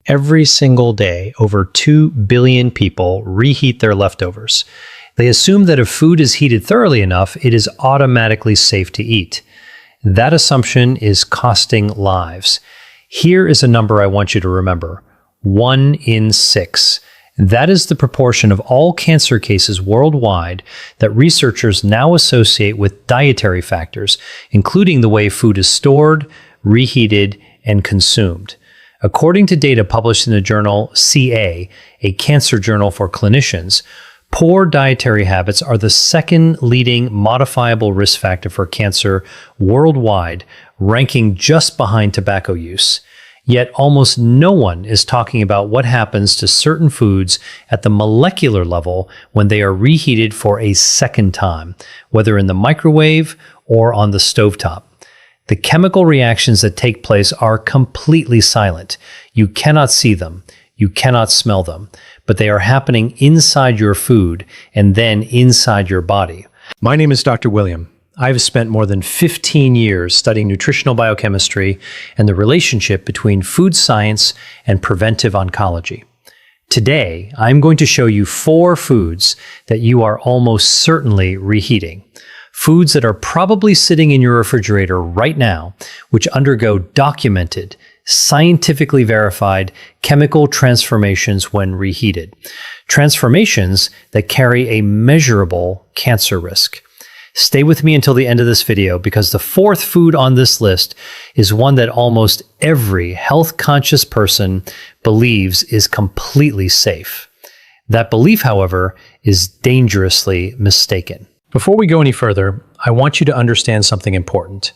Every single day, over 2 billion people reheat their leftovers. They assume that if food is heated thoroughly enough, it is automatically safe to eat. That assumption is costing lives. Here is a number I want you to remember. 1 in 6. That is the proportion of all cancer cases worldwide that researchers now associate with dietary factors, including the way food is stored, reheated, and consumed. According to data published in the journal CA, a cancer journal for clinicians, poor dietary habits are the second leading modifiable risk factor for cancer worldwide, ranking just behind tobacco use. Yet almost no one is talking about what happens to certain foods at the molecular level when they are reheated for a second time, whether in the microwave or on the stovetop. The chemical reactions that take place are completely silent. You cannot see them. You cannot smell them. But they are happening inside your food and then inside your body. My name is Dr. William. I've spent more than 15 years studying nutritional biochemistry and the relationship between food science and preventive oncology. Today, I'm going to show you 4 foods that you are almost certainly reheating. Foods that are probably sitting in your refrigerator right now, which undergo documented, scientifically verified chemical transformations when reheated. Transformations that carry a measurable cancer risk. Stay with me until the end of this video because the 4th food on this list is one that almost every health-conscious person believes is completely safe. That belief, however, is dangerously mistaken. Before we go any further, I want you to understand something important.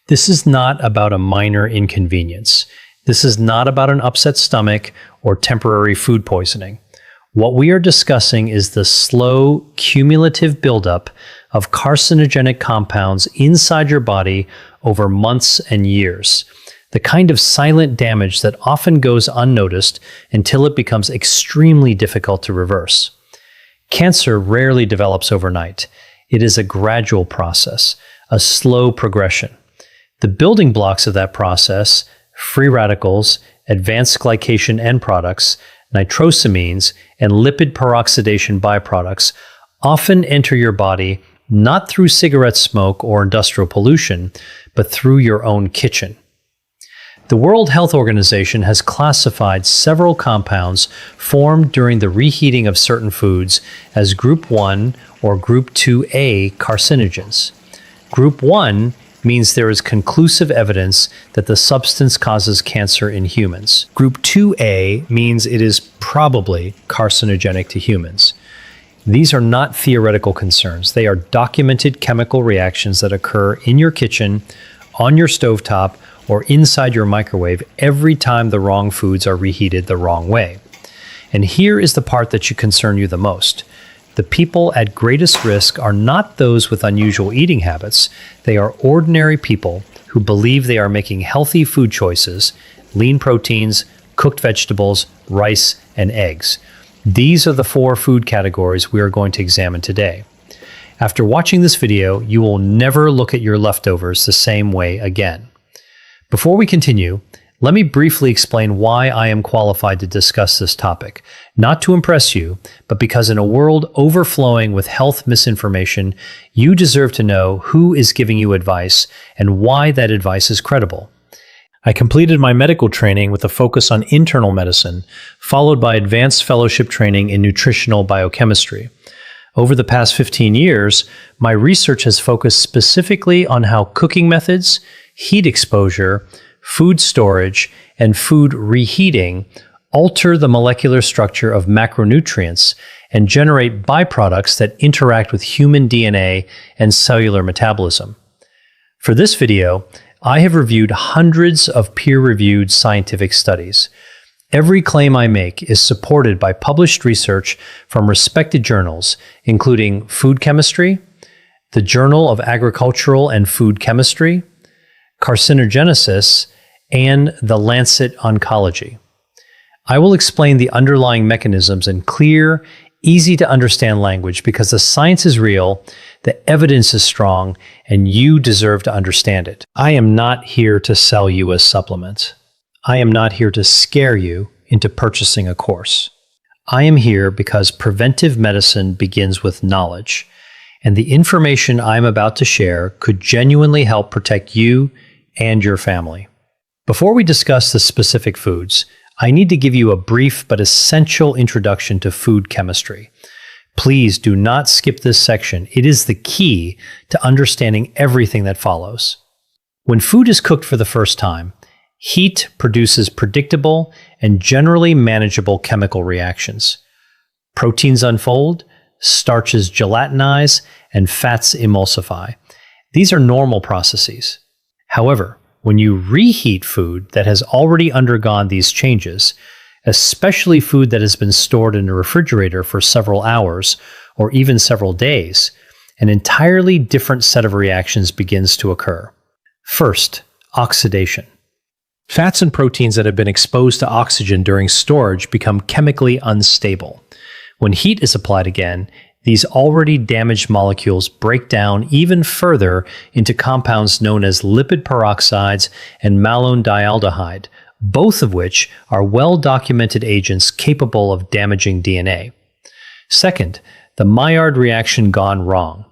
This is not about a minor inconvenience. This is not about an upset stomach or temporary food poisoning. What we are discussing is the slow, cumulative buildup of carcinogenic compounds inside your body over months and years. The kind of silent damage that often goes unnoticed until it becomes extremely difficult to reverse. Cancer rarely develops overnight. It is a gradual process, a slow progression. The building blocks of that process, free radicals, advanced glycation end products, nitrosamines, and lipid peroxidation byproducts, often enter your body not through cigarette smoke or industrial pollution, but through your own kitchen. The World Health Organization has classified several compounds formed during the reheating of certain foods as Group 1 or Group 2A carcinogens. Group 1 means there is conclusive evidence that the substance causes cancer in humans. Group 2A means it is probably carcinogenic to humans. These are not theoretical concerns. They are documented chemical reactions that occur in your kitchen, on your stovetop, or inside your microwave every time the wrong foods are reheated the wrong way. And here is the part that should concern you the most. The people at greatest risk are not those with unusual eating habits. They are ordinary people who believe they are making healthy food choices, lean proteins, cooked vegetables, rice, and eggs. These are the 4 food categories we are going to examine today. After watching this video, you will never look at your leftovers the same way again. Before we continue, let me briefly explain why I am qualified to discuss this topic, not to impress you, but because in a world overflowing with health misinformation, you deserve to know who is giving you advice and why that advice is credible. I completed my medical training with a focus on internal medicine, followed by advanced fellowship training in nutritional biochemistry. Over the past 15 years, my research has focused specifically on how cooking methods, heat exposure, food storage, and food reheating alter the molecular structure of macronutrients and generate byproducts that interact with human DNA and cellular metabolism. For this video, I have reviewed hundreds of peer-reviewed scientific studies. Every claim I make is supported by published research from respected journals, including Food Chemistry, the Journal of Agricultural and Food Chemistry, Carcinogenesis, and The Lancet Oncology. I will explain the underlying mechanisms in clear, easy-to-understand language because the science is real, the evidence is strong, and you deserve to understand it. I am not here to sell you a supplement. I am not here to scare you into purchasing a course. I am here because preventive medicine begins with knowledge, and the information I'm about to share could genuinely help protect you and your family. Before we discuss the specific foods, I need to give you a brief but essential introduction to food chemistry. Please do not skip this section. It is the key to understanding everything that follows. When food is cooked for the first time, heat produces predictable and generally manageable chemical reactions. Proteins unfold, starches gelatinize, and fats emulsify. These are normal processes. However, when you reheat food that has already undergone these changes, especially food that has been stored in a refrigerator for several hours or even several days, an entirely different set of reactions begins to occur. First, oxidation. Fats and proteins that have been exposed to oxygen during storage become chemically unstable. When heat is applied again, these already damaged molecules break down even further into compounds known as lipid peroxides and malondialdehyde, both of which are well-documented agents capable of damaging DNA. Second, the Maillard reaction gone wrong.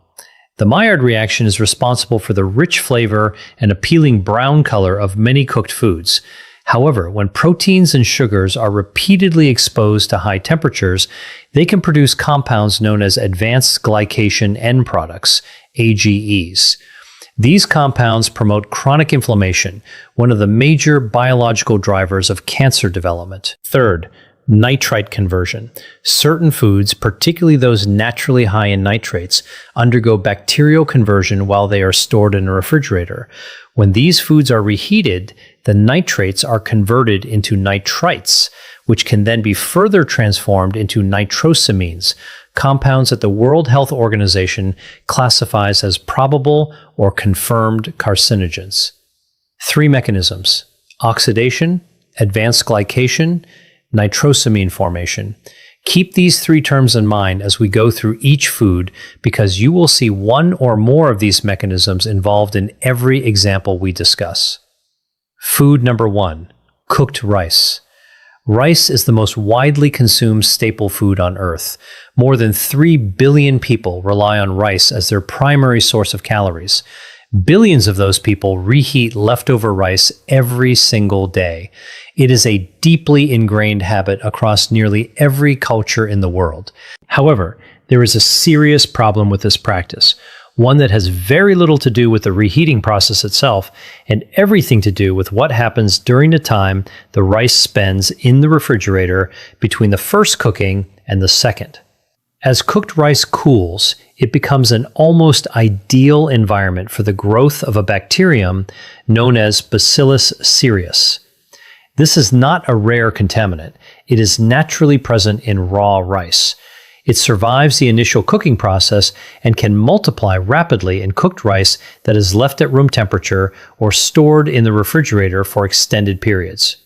The Maillard reaction is responsible for the rich flavor and appealing brown color of many cooked foods. However, when proteins and sugars are repeatedly exposed to high temperatures, they can produce compounds known as advanced glycation end products, AGEs. These compounds promote chronic inflammation, one of the major biological drivers of cancer development. Third, nitrite conversion. Certain foods, particularly those naturally high in nitrates, undergo bacterial conversion while they are stored in a refrigerator. When these foods are reheated, the nitrates are converted into nitrites, which can then be further transformed into nitrosamines, compounds that the World Health Organization classifies as probable or confirmed carcinogens. Three mechanisms: oxidation, advanced glycation, nitrosamine formation. Keep these three terms in mind as we go through each food, because you will see one or more of these mechanisms involved in every example we discuss. Food number 1, cooked rice. Rice is the most widely consumed staple food on Earth. More than 3 billion people rely on rice as their primary source of calories. Billions of those people reheat leftover rice every single day. It is a deeply ingrained habit across nearly every culture in the world. However, there is a serious problem with this practice, one that has very little to do with the reheating process itself and everything to do with what happens during the time the rice spends in the refrigerator between the first cooking and the second. As cooked rice cools, it becomes an almost ideal environment for the growth of a bacterium known as Bacillus cereus. This is not a rare contaminant. It is naturally present in raw rice. It survives the initial cooking process and can multiply rapidly in cooked rice that is left at room temperature or stored in the refrigerator for extended periods.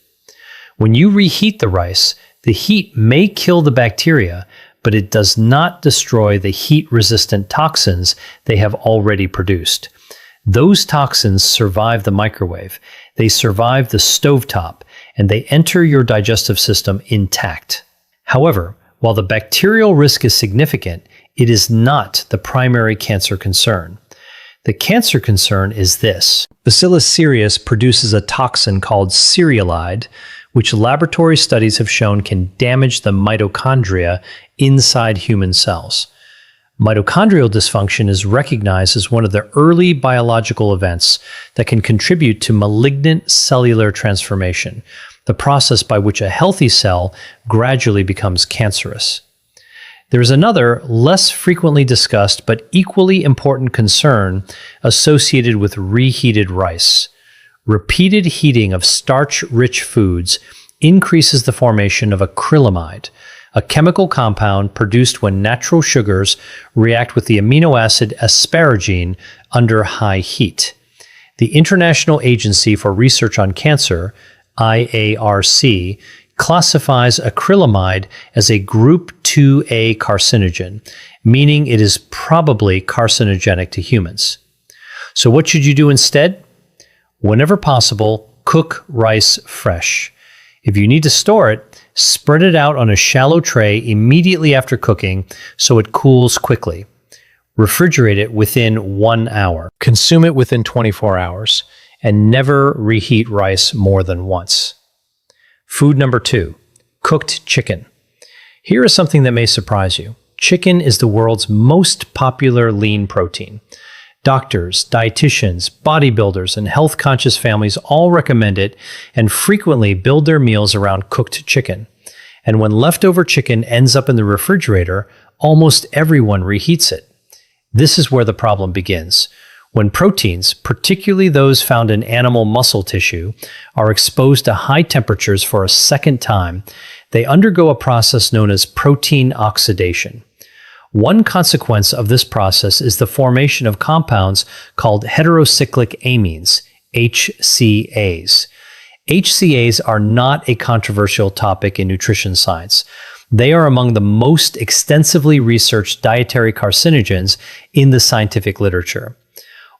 When you reheat the rice, the heat may kill the bacteria, but it does not destroy the heat-resistant toxins they have already produced. Those toxins survive the microwave, they survive the stovetop, and they enter your digestive system intact. However, while the bacterial risk is significant, it is not the primary cancer concern. The cancer concern is this: Bacillus cereus produces a toxin called cereulide, which laboratory studies have shown can damage the mitochondria inside human cells. Mitochondrial dysfunction is recognized as one of the early biological events that can contribute to malignant cellular transformation, the process by which a healthy cell gradually becomes cancerous. There is another, less frequently discussed but equally important concern associated with reheated rice. Repeated heating of starch-rich foods increases the formation of acrylamide, a chemical compound produced when natural sugars react with the amino acid asparagine under high heat. The International Agency for Research on Cancer, IARC, classifies acrylamide as a Group 2A carcinogen, meaning it is probably carcinogenic to humans. So what should you do instead? Whenever possible, cook rice fresh. If you need to store it, Spread it out on a shallow tray immediately after cooking so it cools quickly. Refrigerate it within 1 hour. Consume it within 24 hours. And never reheat rice more than once. Food number 2, cooked chicken. Here is something that may surprise you. Chicken is the world's most popular lean protein. Doctors, dietitians, bodybuilders, and health-conscious families all recommend it and frequently build their meals around cooked chicken. And when leftover chicken ends up in the refrigerator, almost everyone reheats it. This is where the problem begins. When proteins, particularly those found in animal muscle tissue, are exposed to high temperatures for a second time, they undergo a process known as protein oxidation. One consequence of this process is the formation of compounds called heterocyclic amines, HCAs. HCAs are not a controversial topic in nutrition science. They are among the most extensively researched dietary carcinogens in the scientific literature.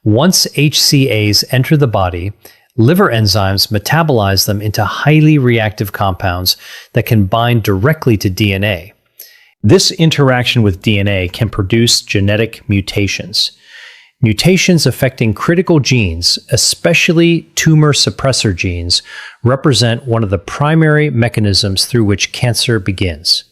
Once HCAs enter the body, liver enzymes metabolize them into highly reactive compounds that can bind directly to DNA. This interaction with DNA can produce genetic mutations. Mutations affecting critical genes, especially tumor suppressor genes, represent one of the primary mechanisms through which cancer begins.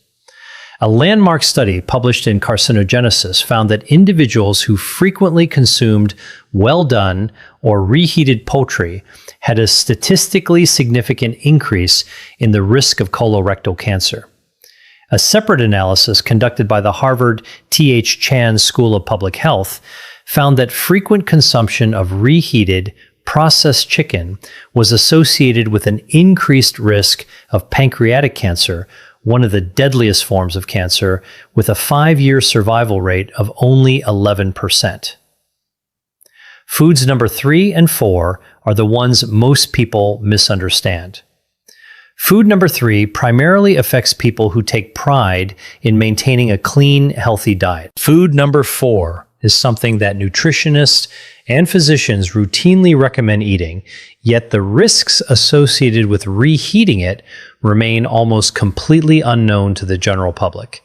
A landmark study published in Carcinogenesis found that individuals who frequently consumed well-done or reheated poultry had a statistically significant increase in the risk of colorectal cancer. A separate analysis conducted by the Harvard T.H. Chan School of Public Health found that frequent consumption of reheated, processed chicken was associated with an increased risk of pancreatic cancer, one of the deadliest forms of cancer, with a 5-year survival rate of only 11%. Foods number 3 and 4 are the ones most people misunderstand. Food number 3 primarily affects people who take pride in maintaining a clean, healthy diet. Food number 4 is something that nutritionists and physicians routinely recommend eating, yet the risks associated with reheating it remain almost completely unknown to the general public.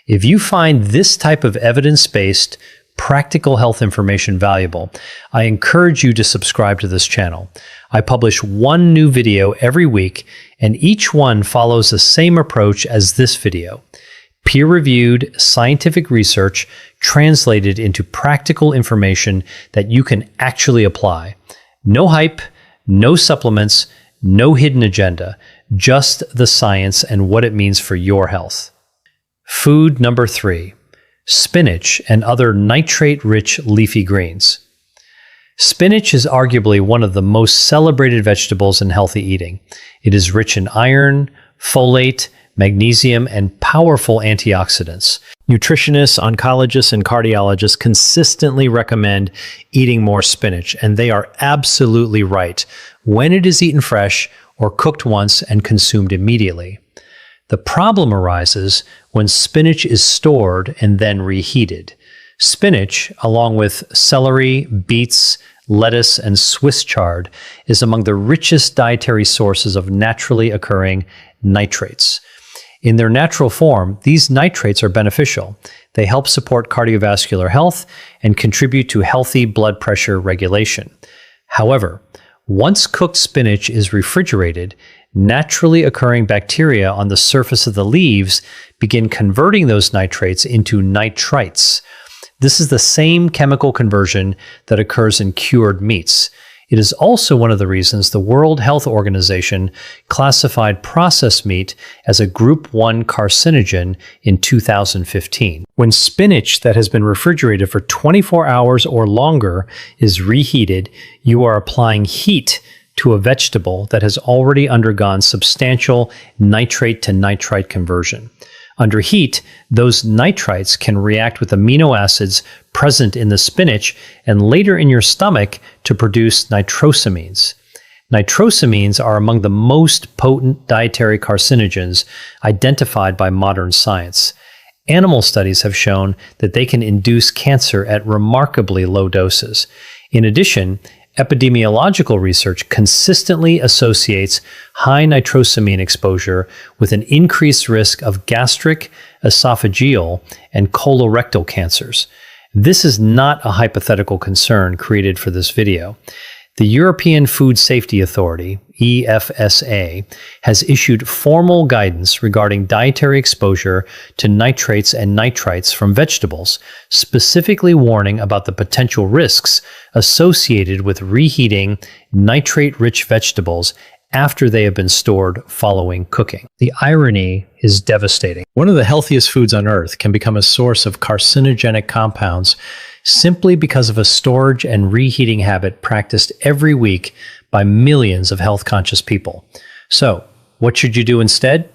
If you find this type of evidence-based, practical health information valuable, I encourage you to subscribe to this channel. I publish one new video every week, and each one follows the same approach as this video. Peer-reviewed scientific research translated into practical information that you can actually apply. No hype, no supplements, no hidden agenda, just the science and what it means for your health. Food number 3, spinach and other nitrate-rich leafy greens. Spinach is arguably one of the most celebrated vegetables in healthy eating. It is rich in iron, folate, magnesium, and powerful antioxidants. Nutritionists, oncologists, and cardiologists consistently recommend eating more spinach, and they are absolutely right when it is eaten fresh or cooked once and consumed immediately. The problem arises when spinach is stored and then reheated. Spinach, along with celery, beets, lettuce, and Swiss chard, is among the richest dietary sources of naturally occurring nitrates. In their natural form, these nitrates are beneficial. They help support cardiovascular health and contribute to healthy blood pressure regulation. However, once cooked spinach is refrigerated, naturally occurring bacteria on the surface of the leaves begin converting those nitrates into nitrites. This is the same chemical conversion that occurs in cured meats. It is also one of the reasons the World Health Organization classified processed meat as a Group 1 carcinogen in 2015. When spinach that has been refrigerated for 24 hours or longer is reheated, you are applying heat to a vegetable that has already undergone substantial nitrate to nitrite conversion. Under heat, those nitrites can react with amino acids present in the spinach and later in your stomach to produce nitrosamines. Nitrosamines are among the most potent dietary carcinogens identified by modern science. Animal studies have shown that they can induce cancer at remarkably low doses. In addition, Epidemiological research consistently associates high nitrosamine exposure with an increased risk of gastric, esophageal, and colorectal cancers. This is not a hypothetical concern created for this video. The European Food Safety Authority, EFSA, has issued formal guidance regarding dietary exposure to nitrates and nitrites from vegetables, specifically warning about the potential risks associated with reheating nitrate-rich vegetables after they have been stored following cooking. The irony is devastating. One of the healthiest foods on earth can become a source of carcinogenic compounds simply because of a storage and reheating habit practiced every week by millions of health-conscious people. So, what should you do instead?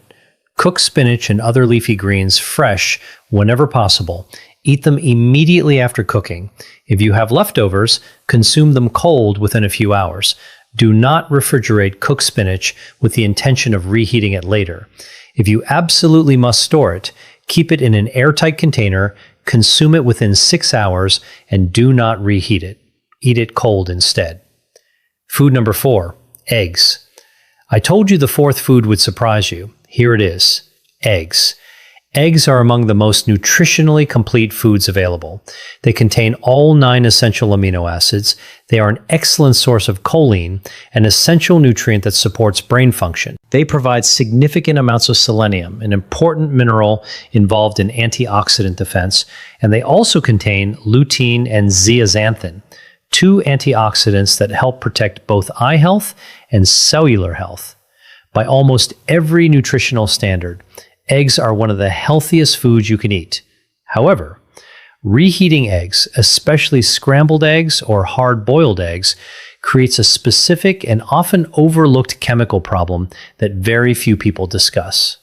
Cook spinach and other leafy greens fresh whenever possible. Eat them immediately after cooking. If you have leftovers, consume them cold within a few hours. Do not refrigerate cooked spinach with the intention of reheating it later. If you absolutely must store it, keep it in an airtight container, consume it within 6 hours, and do not reheat it. Eat it cold instead. Food number 4, eggs. I told you the fourth food would surprise you. Here it is, eggs. Eggs are among the most nutritionally complete foods available. They contain all 9 essential amino acids. They are an excellent source of choline, an essential nutrient that supports brain function. They provide significant amounts of selenium, an important mineral involved in antioxidant defense, and they also contain lutein and zeaxanthin, 2 antioxidants that help protect both eye health and cellular health. By almost every nutritional standard, eggs are one of the healthiest foods you can eat. However, reheating eggs, especially scrambled eggs or hard-boiled eggs, creates a specific and often overlooked chemical problem that very few people discuss.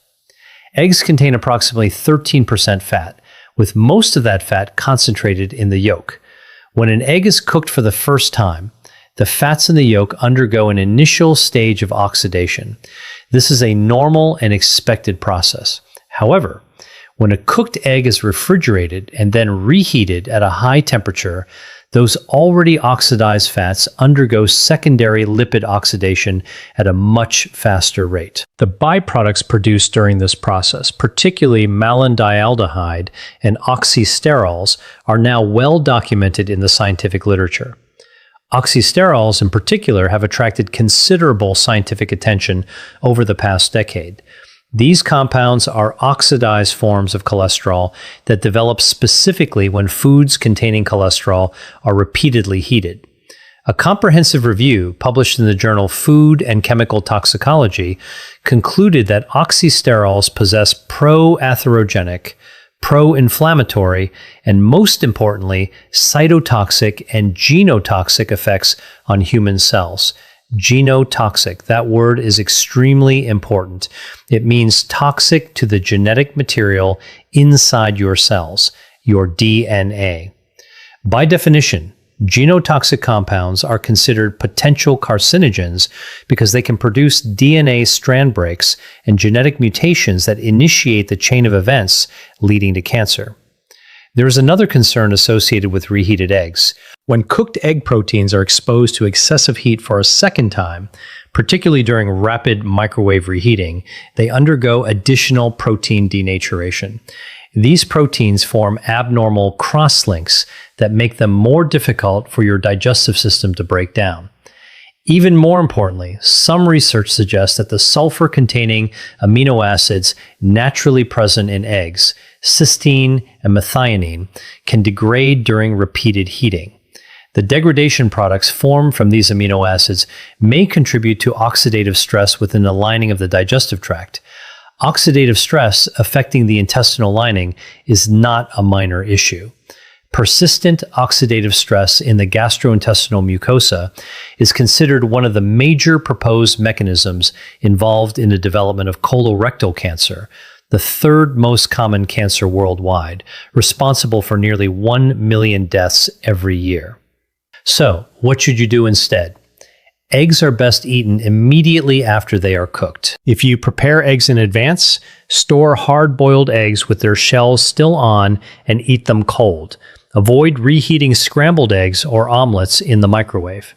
Eggs contain approximately 13% fat, with most of that fat concentrated in the yolk. When an egg is cooked for the first time, the fats in the yolk undergo an initial stage of oxidation. This is a normal and expected process. However, when a cooked egg is refrigerated and then reheated at a high temperature, those already oxidized fats undergo secondary lipid oxidation at a much faster rate. The byproducts produced during this process, particularly malondialdehyde and oxysterols, are now well documented in the scientific literature. Oxysterols in particular have attracted considerable scientific attention over the past decade. These compounds are oxidized forms of cholesterol that develop specifically when foods containing cholesterol are repeatedly heated. A comprehensive review published in the journal Food and Chemical Toxicology concluded that oxysterols possess pro-atherogenic, pro-inflammatory, and most importantly, cytotoxic and genotoxic effects on human cells. Genotoxic, that word is extremely important. It means toxic to the genetic material inside your cells, your DNA. By definition, genotoxic compounds are considered potential carcinogens because they can produce DNA strand breaks and genetic mutations that initiate the chain of events leading to cancer. There is another concern associated with reheated eggs. When cooked egg proteins are exposed to excessive heat for a second time, particularly during rapid microwave reheating, they undergo additional protein denaturation. These proteins form abnormal cross-links that make them more difficult for your digestive system to break down. Even more importantly, some research suggests that the sulfur-containing amino acids naturally present in eggs, cysteine and methionine, can degrade during repeated heating. The degradation products formed from these amino acids may contribute to oxidative stress within the lining of the digestive tract. Oxidative stress affecting the intestinal lining is not a minor issue. Persistent oxidative stress in the gastrointestinal mucosa is considered one of the major proposed mechanisms involved in the development of colorectal cancer, the third most common cancer worldwide, responsible for nearly 1 million deaths every year. So, what should you do instead? Eggs are best eaten immediately after they are cooked. If you prepare eggs in advance, store hard-boiled eggs with their shells still on and eat them cold. Avoid reheating scrambled eggs or omelets in the microwave.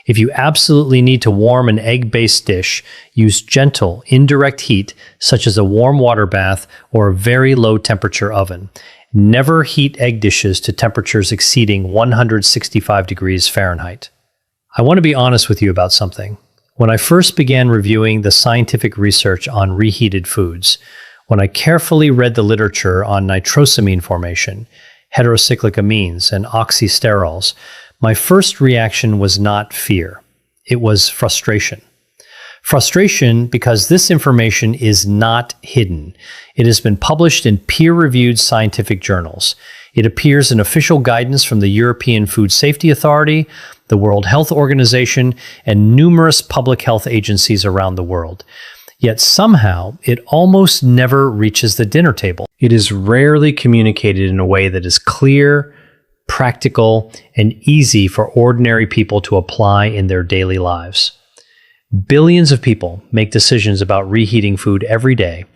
If you absolutely need to warm an egg-based dish, use gentle, indirect heat, such as a warm water bath or a very low temperature oven. Never heat egg dishes to temperatures exceeding 165 degrees Fahrenheit. I want to be honest with you about something. When I first began reviewing the scientific research on reheated foods, when I carefully read the literature on nitrosamine formation, heterocyclic amines, and oxysterols, my first reaction was not fear. It was frustration. Frustration because this information is not hidden. It has been published in peer-reviewed scientific journals. It appears in official guidance from the European Food Safety Authority, the World Health Organization, and numerous public health agencies around the world. Yet somehow, it almost never reaches the dinner table. It is rarely communicated in a way that is clear, practical, and easy for ordinary people to apply in their daily lives. Billions of people make decisions about reheating food every day,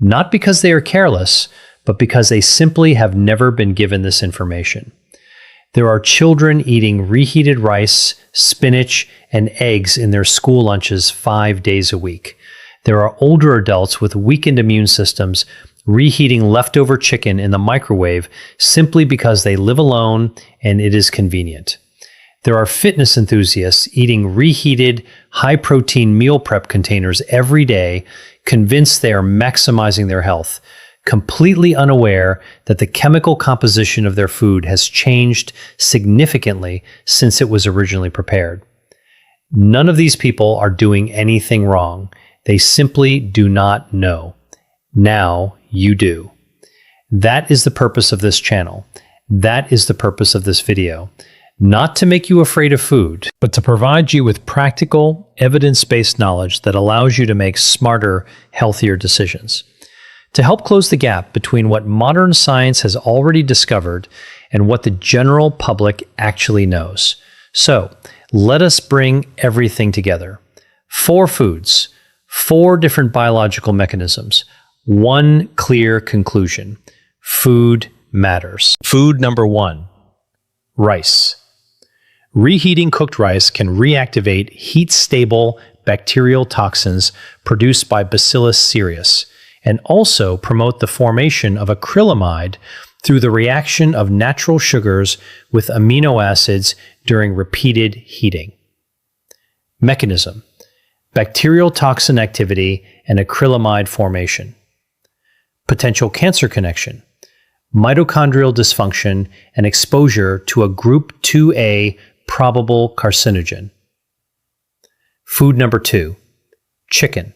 not because they are careless, but because they simply have never been given this information. There are children eating reheated rice, spinach, and eggs in their school lunches 5 days a week. There are older adults with weakened immune systems reheating leftover chicken in the microwave simply because they live alone and it is convenient. There are fitness enthusiasts eating reheated, high-protein meal prep containers every day, convinced they are maximizing their health, completely unaware that the chemical composition of their food has changed significantly since it was originally prepared. None of these people are doing anything wrong. They simply do not know. Now you do. That is the purpose of this channel. That is the purpose of this video. Not to make you afraid of food, but to provide you with practical, evidence-based knowledge that allows you to make smarter, healthier decisions. To help close the gap between what modern science has already discovered and what the general public actually knows. So, let us bring everything together. 4 foods, 4 different biological mechanisms, 1 clear conclusion. Food matters. Food number 1, rice. Reheating cooked rice can reactivate heat-stable bacterial toxins produced by Bacillus cereus and also promote the formation of acrylamide through the reaction of natural sugars with amino acids during repeated heating. Mechanism: bacterial toxin activity and acrylamide formation. Potential cancer connection: mitochondrial dysfunction and exposure to a group 2A probable carcinogen. Food number 2, chicken.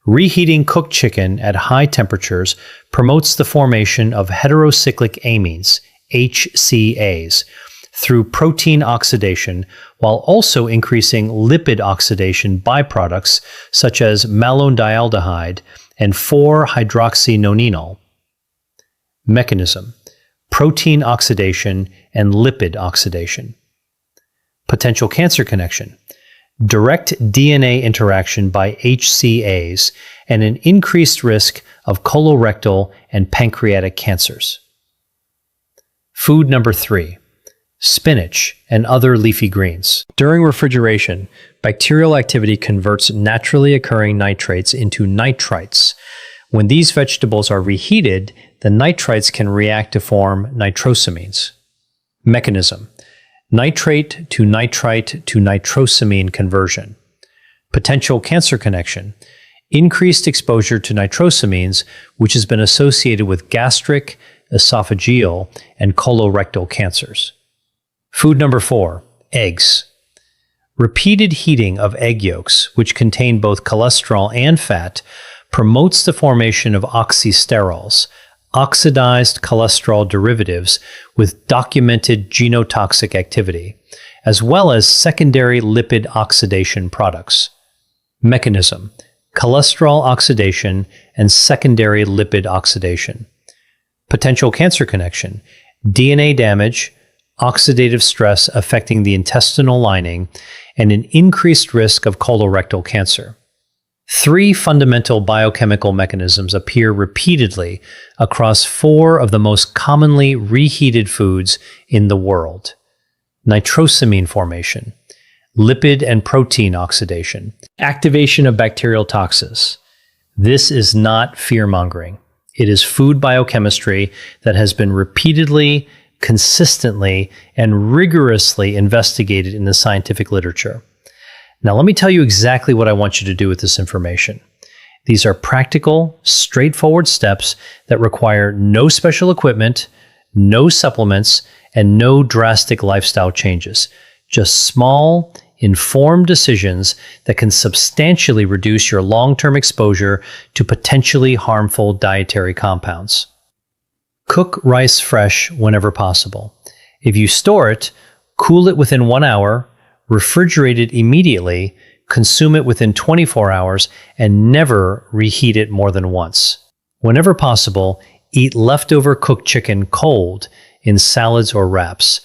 Reheating cooked chicken at high temperatures promotes the formation of heterocyclic amines, HCAs, through protein oxidation, while also increasing lipid oxidation byproducts such as malondialdehyde and 4-hydroxynonenal. Mechanism: protein oxidation and lipid oxidation. Potential cancer connection: direct DNA interaction by HCAs and an increased risk of colorectal and pancreatic cancers. Food number 3, spinach and other leafy greens. During refrigeration, bacterial activity converts naturally occurring nitrates into nitrites. When these vegetables are reheated, the nitrites can react to form nitrosamines. Mechanism: nitrate to nitrite to nitrosamine conversion. Potential cancer connection: increased exposure to nitrosamines, which has been associated with gastric, esophageal, and colorectal cancers. Food number 4, eggs. Repeated heating of egg yolks, which contain both cholesterol and fat, promotes the formation of oxysterols, oxidized cholesterol derivatives with documented genotoxic activity, as well as secondary lipid oxidation products. Mechanism: cholesterol oxidation and secondary lipid oxidation. Potential cancer connection: DNA damage, oxidative stress affecting the intestinal lining, and an increased risk of colorectal cancer. 3 fundamental biochemical mechanisms appear repeatedly across 4 of the most commonly reheated foods in the world. Nitrosamine formation, lipid and protein oxidation, activation of bacterial toxins. This is not fear-mongering. It is food biochemistry that has been repeatedly, consistently, and rigorously investigated in the scientific literature. Now, let me tell you exactly what I want you to do with this information. These are practical, straightforward steps that require no special equipment, no supplements, and no drastic lifestyle changes. Just small, informed decisions that can substantially reduce your long-term exposure to potentially harmful dietary compounds. Cook rice fresh whenever possible. If you store it, cool it within 1 hour, refrigerate it immediately, consume it within 24 hours, and never reheat it more than once. Whenever possible, eat leftover cooked chicken cold in salads or wraps.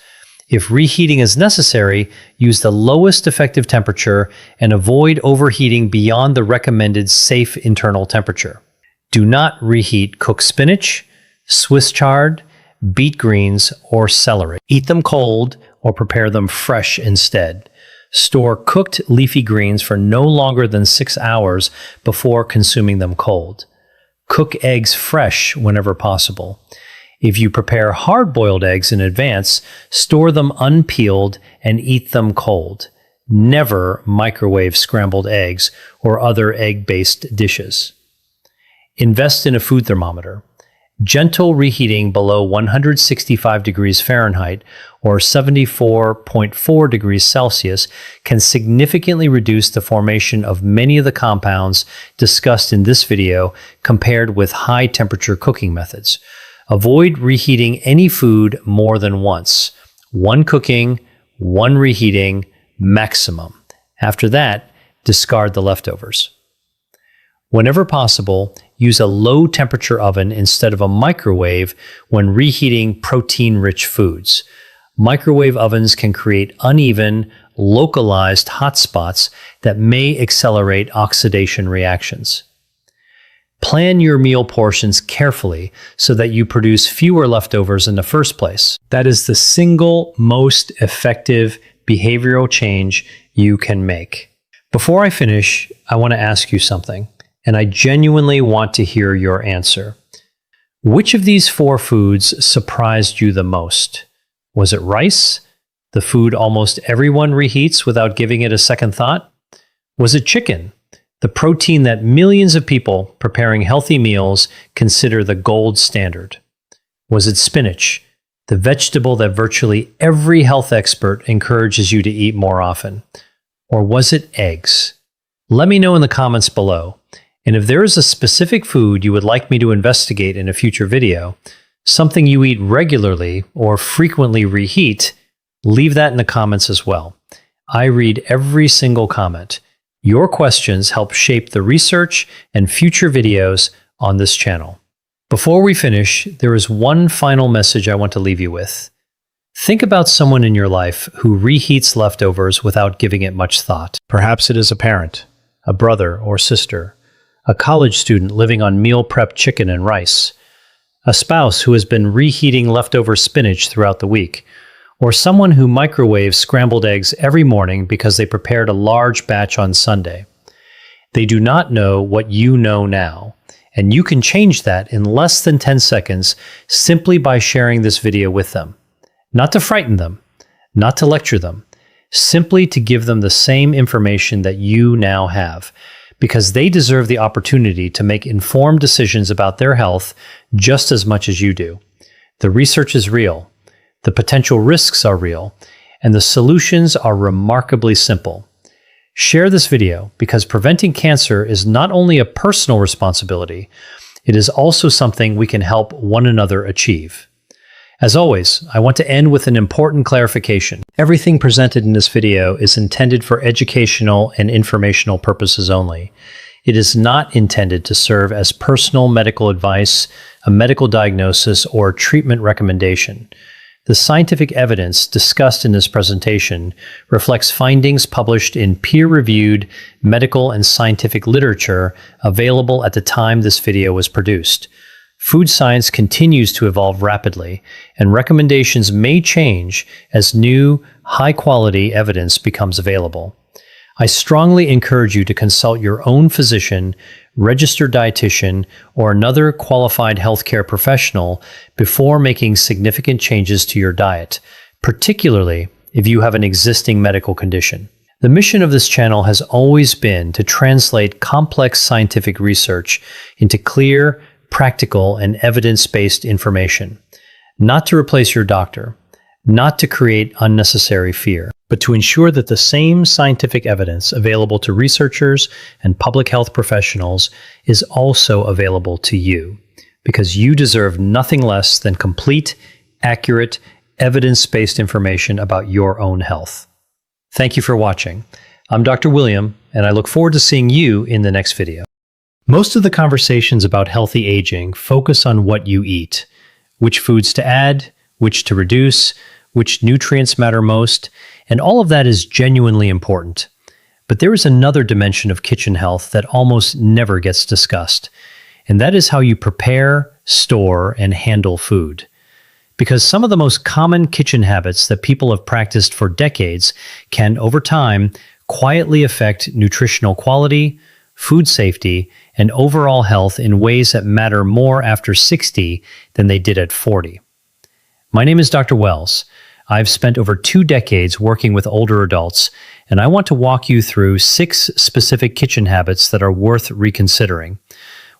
If reheating is necessary, use the lowest effective temperature and avoid overheating beyond the recommended safe internal temperature. Do not reheat cooked spinach, Swiss chard, beet greens, or celery. Eat them cold or prepare them fresh instead. Store cooked leafy greens for no longer than 6 hours before consuming them cold. Cook eggs fresh whenever possible. If you prepare hard-boiled eggs in advance, store them unpeeled and eat them cold. Never microwave scrambled eggs or other egg-based dishes. Invest in a food thermometer. Gentle reheating below 165 degrees Fahrenheit or 74.4 degrees Celsius can significantly reduce the formation of many of the compounds discussed in this video compared with high-temperature cooking methods. Avoid reheating any food more than once. One cooking, one reheating, maximum. After that, discard the leftovers. Whenever possible, use a low-temperature oven instead of a microwave when reheating protein-rich foods. Microwave ovens can create uneven, localized hotspots that may accelerate oxidation reactions. Plan your meal portions carefully so that you produce fewer leftovers in the first place. That is the single most effective behavioral change you can make. Before I finish, I want to ask you something, and I genuinely want to hear your answer. Which of these 4 foods surprised you the most? Was it rice, the food almost everyone reheats without giving it a second thought? Was it chicken, the protein that millions of people preparing healthy meals consider the gold standard? Was it spinach, the vegetable that virtually every health expert encourages you to eat more often? Or was it eggs? Let me know in the comments below. And if there is a specific food you would like me to investigate in a future video, something you eat regularly or frequently reheat, leave that in the comments as well. I read every single comment. Your questions help shape the research and future videos on this channel. Before we finish, there is one final message I want to leave you with. Think about someone in your life who reheats leftovers without giving it much thought. Perhaps it is a parent, a brother or sister, a college student living on meal prep chicken and rice, a spouse who has been reheating leftover spinach throughout the week, or someone who microwaves scrambled eggs every morning because they prepared a large batch on Sunday. They do not know what you know now, and you can change that in less than 10 seconds simply by sharing this video with them. Not to frighten them, not to lecture them, simply to give them the same information that you now have, because they deserve the opportunity to make informed decisions about their health just as much as you do. The research is real. The potential risks are real, and the solutions are remarkably simple. Share this video because preventing cancer is not only a personal responsibility, it is also something we can help one another achieve. As always, I want to end with an important clarification. Everything presented in this video is intended for educational and informational purposes only. It is not intended to serve as personal medical advice, a medical diagnosis, or treatment recommendation. The scientific evidence discussed in this presentation reflects findings published in peer-reviewed medical and scientific literature available at the time this video was produced. Food science continues to evolve rapidly, and recommendations may change as new, high-quality evidence becomes available. I strongly encourage you to consult your own physician, registered dietitian, or another qualified healthcare professional before making significant changes to your diet, particularly if you have an existing medical condition. The mission of this channel has always been to translate complex scientific research into clear, practical, and evidence-based information, not to replace your doctor, not to create unnecessary fear, but to ensure that the same scientific evidence available to researchers and public health professionals is also available to you, because you deserve nothing less than complete, accurate, evidence-based information about your own health. Thank you for watching. I'm Dr. William, and I look forward to seeing you in the next video. Most of the conversations about healthy aging focus on what you eat, which foods to add, which to reduce, which nutrients matter most, and all of that is genuinely important. But there is another dimension of kitchen health that almost never gets discussed, and that is how you prepare, store, and handle food. Because some of the most common kitchen habits that people have practiced for decades can, over time, quietly affect nutritional quality, food safety, and overall health in ways that matter more after 60 than they did at 40. My name is Dr. Wells. I've spent over 2 decades working with older adults, and I want to walk you through 6 specific kitchen habits that are worth reconsidering,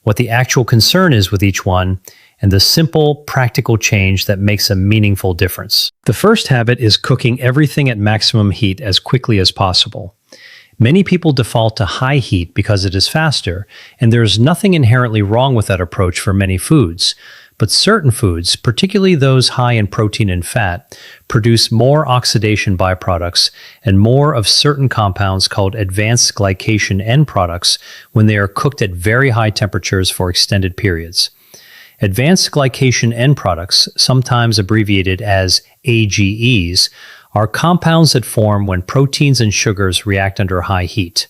what the actual concern is with each one, and the simple, practical change that makes a meaningful difference. The first habit is cooking everything at maximum heat as quickly as possible. Many people default to high heat because it is faster, and there is nothing inherently wrong with that approach for many foods. But certain foods, particularly those high in protein and fat, produce more oxidation byproducts and more of certain compounds called advanced glycation end products when they are cooked at very high temperatures for extended periods. Advanced glycation end products, sometimes abbreviated as AGEs, are compounds that form when proteins and sugars react under high heat.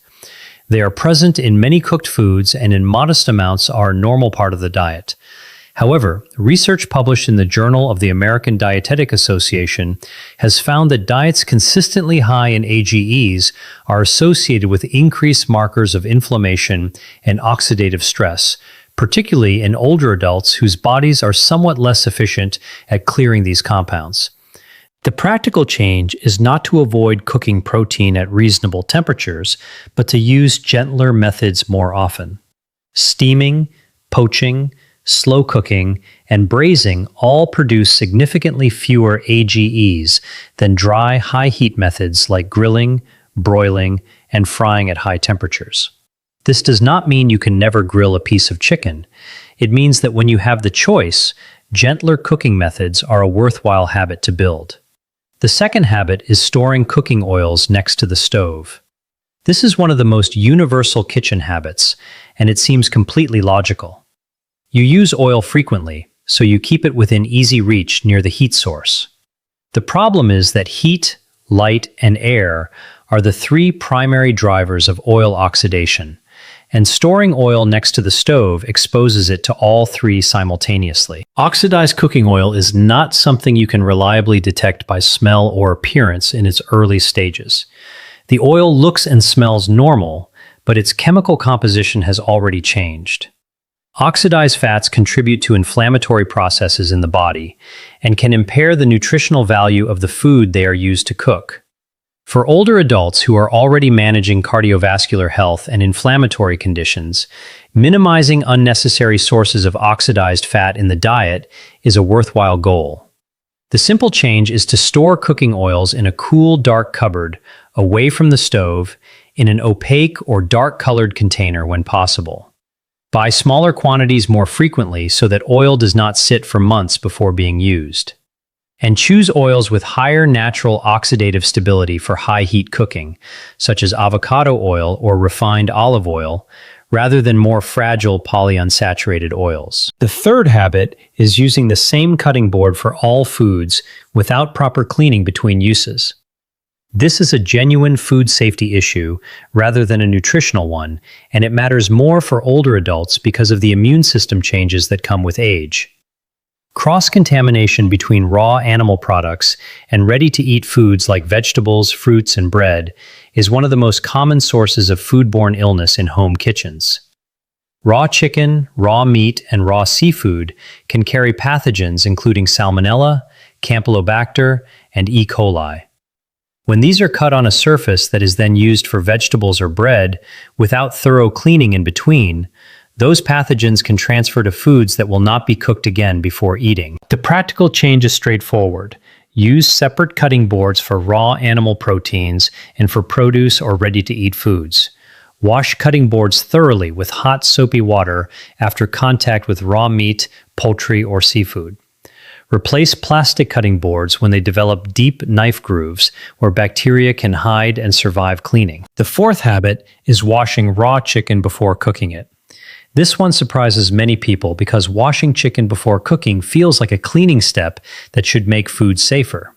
They are present in many cooked foods and in modest amounts are a normal part of the diet. However, research published in the Journal of the American Dietetic Association has found that diets consistently high in AGEs are associated with increased markers of inflammation and oxidative stress, particularly in older adults whose bodies are somewhat less efficient at clearing these compounds. The practical change is not to avoid cooking protein at reasonable temperatures, but to use gentler methods more often. Steaming, poaching, slow cooking, and braising all produce significantly fewer AGEs than dry, high-heat methods like grilling, broiling, and frying at high temperatures. This does not mean you can never grill a piece of chicken. It means that when you have the choice, gentler cooking methods are a worthwhile habit to build. The second habit is storing cooking oils next to the stove. This is one of the most universal kitchen habits, and it seems completely logical. You use oil frequently, so you keep it within easy reach near the heat source. The problem is that heat, light, and air are the 3 primary drivers of oil oxidation, and storing oil next to the stove exposes it to all 3 simultaneously. Oxidized cooking oil is not something you can reliably detect by smell or appearance in its early stages. The oil looks and smells normal, but its chemical composition has already changed. Oxidized fats contribute to inflammatory processes in the body and can impair the nutritional value of the food they are used to cook. For older adults who are already managing cardiovascular health and inflammatory conditions, minimizing unnecessary sources of oxidized fat in the diet is a worthwhile goal. The simple change is to store cooking oils in a cool, dark cupboard away from the stove in an opaque or dark-colored container when possible. Buy smaller quantities more frequently so that oil does not sit for months before being used. And choose oils with higher natural oxidative stability for high-heat cooking, such as avocado oil or refined olive oil, rather than more fragile polyunsaturated oils. The third habit is using the same cutting board for all foods without proper cleaning between uses. This is a genuine food safety issue rather than a nutritional one, and it matters more for older adults because of the immune system changes that come with age. Cross-contamination between raw animal products and ready-to-eat foods like vegetables, fruits, and bread is one of the most common sources of foodborne illness in home kitchens. Raw chicken, raw meat, and raw seafood can carry pathogens including Salmonella, Campylobacter, and E. coli. When these are cut on a surface that is then used for vegetables or bread without thorough cleaning in between, those pathogens can transfer to foods that will not be cooked again before eating. The practical change is straightforward. Use separate cutting boards for raw animal proteins and for produce or ready-to-eat foods. Wash cutting boards thoroughly with hot soapy water after contact with raw meat, poultry, or seafood. Replace plastic cutting boards when they develop deep knife grooves where bacteria can hide and survive cleaning. The fourth habit is washing raw chicken before cooking it. This one surprises many people because washing chicken before cooking feels like a cleaning step that should make food safer.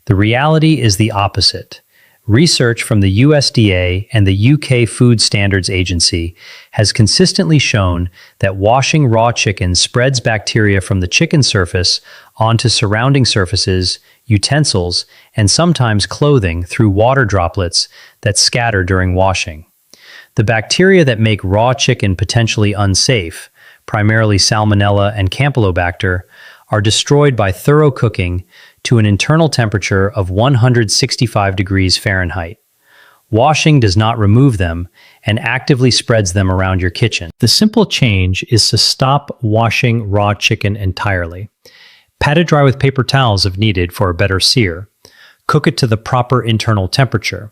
The reality is the opposite. Research from the USDA and the UK Food Standards Agency has consistently shown that washing raw chicken spreads bacteria from the chicken surface onto surrounding surfaces, utensils, and sometimes clothing through water droplets that scatter during washing. The bacteria that make raw chicken potentially unsafe, primarily Salmonella and Campylobacter, are destroyed by thorough cooking to an internal temperature of 165 degrees Fahrenheit. Washing does not remove them and actively spreads them around your kitchen. The simple change is to stop washing raw chicken entirely. Pat it dry with paper towels if needed for a better sear. Cook it to the proper internal temperature.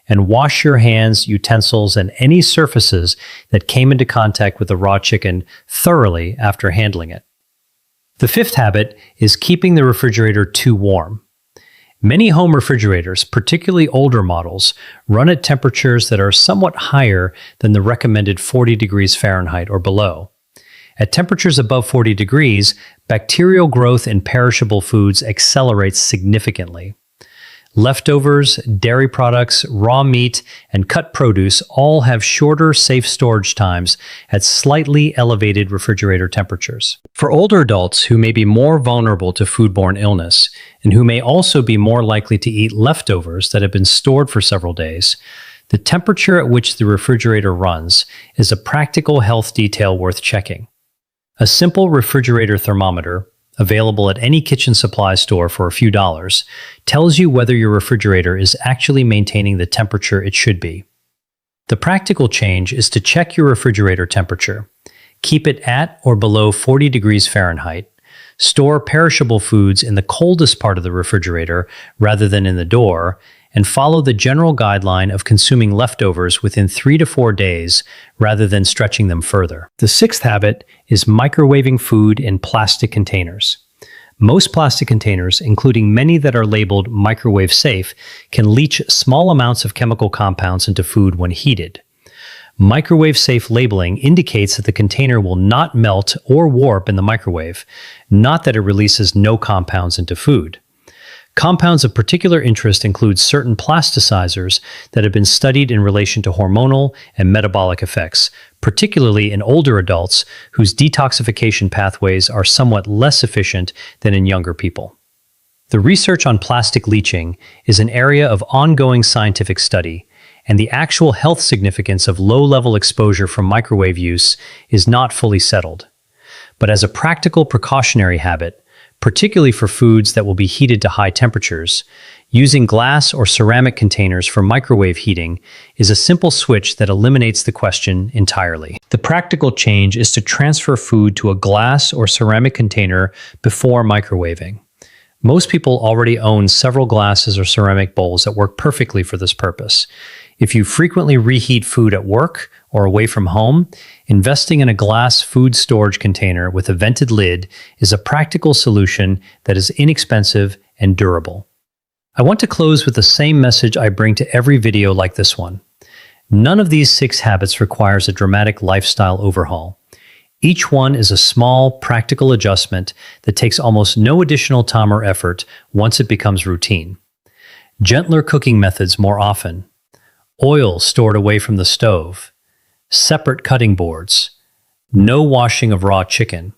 And wash your hands, utensils, and any surfaces that came into contact with the raw chicken thoroughly after handling it. The fifth habit is keeping the refrigerator too warm. Many home refrigerators, particularly older models, run at temperatures that are somewhat higher than the recommended 40 degrees Fahrenheit or below. At temperatures above 40 degrees, bacterial growth in perishable foods accelerates significantly. Leftovers, dairy products, raw meat, and cut produce all have shorter safe storage times at slightly elevated refrigerator temperatures. For older adults who may be more vulnerable to foodborne illness and who may also be more likely to eat leftovers that have been stored for several days, the temperature at which the refrigerator runs is a practical health detail worth checking. A simple refrigerator thermometer, available at any kitchen supply store for a few dollars, tells you whether your refrigerator is actually maintaining the temperature it should be. The practical change is to check your refrigerator temperature. Keep it at or below 40 degrees Fahrenheit. Store perishable foods in the coldest part of the refrigerator rather than in the door, and follow the general guideline of consuming leftovers within 3 to 4 days rather than stretching them further. The sixth habit is microwaving food in plastic containers. Most plastic containers, including many that are labeled microwave safe, can leach small amounts of chemical compounds into food when heated. Microwave safe labeling indicates that the container will not melt or warp in the microwave, not that it releases no compounds into food. Compounds of particular interest include certain plasticizers that have been studied in relation to hormonal and metabolic effects, particularly in older adults whose detoxification pathways are somewhat less efficient than in younger people. The research on plastic leaching is an area of ongoing scientific study, and the actual health significance of low-level exposure from microwave use is not fully settled. But as a practical precautionary habit, particularly for foods that will be heated to high temperatures, using glass or ceramic containers for microwave heating is a simple switch that eliminates the question entirely. The practical change is to transfer food to a glass or ceramic container before microwaving. Most people already own several glasses or ceramic bowls that work perfectly for this purpose. If you frequently reheat food at work or away from home, investing in a glass food storage container with a vented lid is a practical solution that is inexpensive and durable. I want to close with the same message I bring to every video like this one. None of these 6 habits requires a dramatic lifestyle overhaul. Each one is a small, practical adjustment that takes almost no additional time or effort once it becomes routine. gentler cooking methods more often, oil stored away from the stove, separate cutting boards, no washing of raw chicken,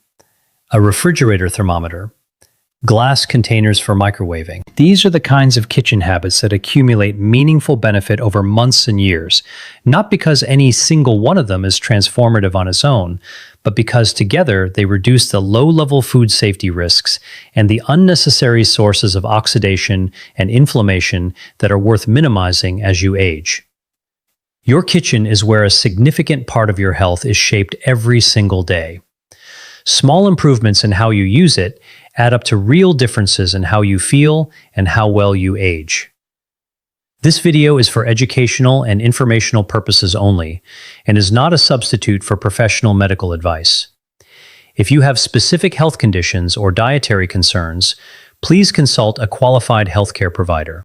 a refrigerator thermometer, glass containers for microwaving. These are the kinds of kitchen habits that accumulate meaningful benefit over months and years, not because any single one of them is transformative on its own, but because together they reduce the low-level food safety risks and the unnecessary sources of oxidation and inflammation that are worth minimizing as you age. Your kitchen is where a significant part of your health is shaped every single day. Small improvements in how you use it add up to real differences in how you feel and how well you age. This video is for educational and informational purposes only and is not a substitute for professional medical advice. If you have specific health conditions or dietary concerns, please consult a qualified healthcare provider.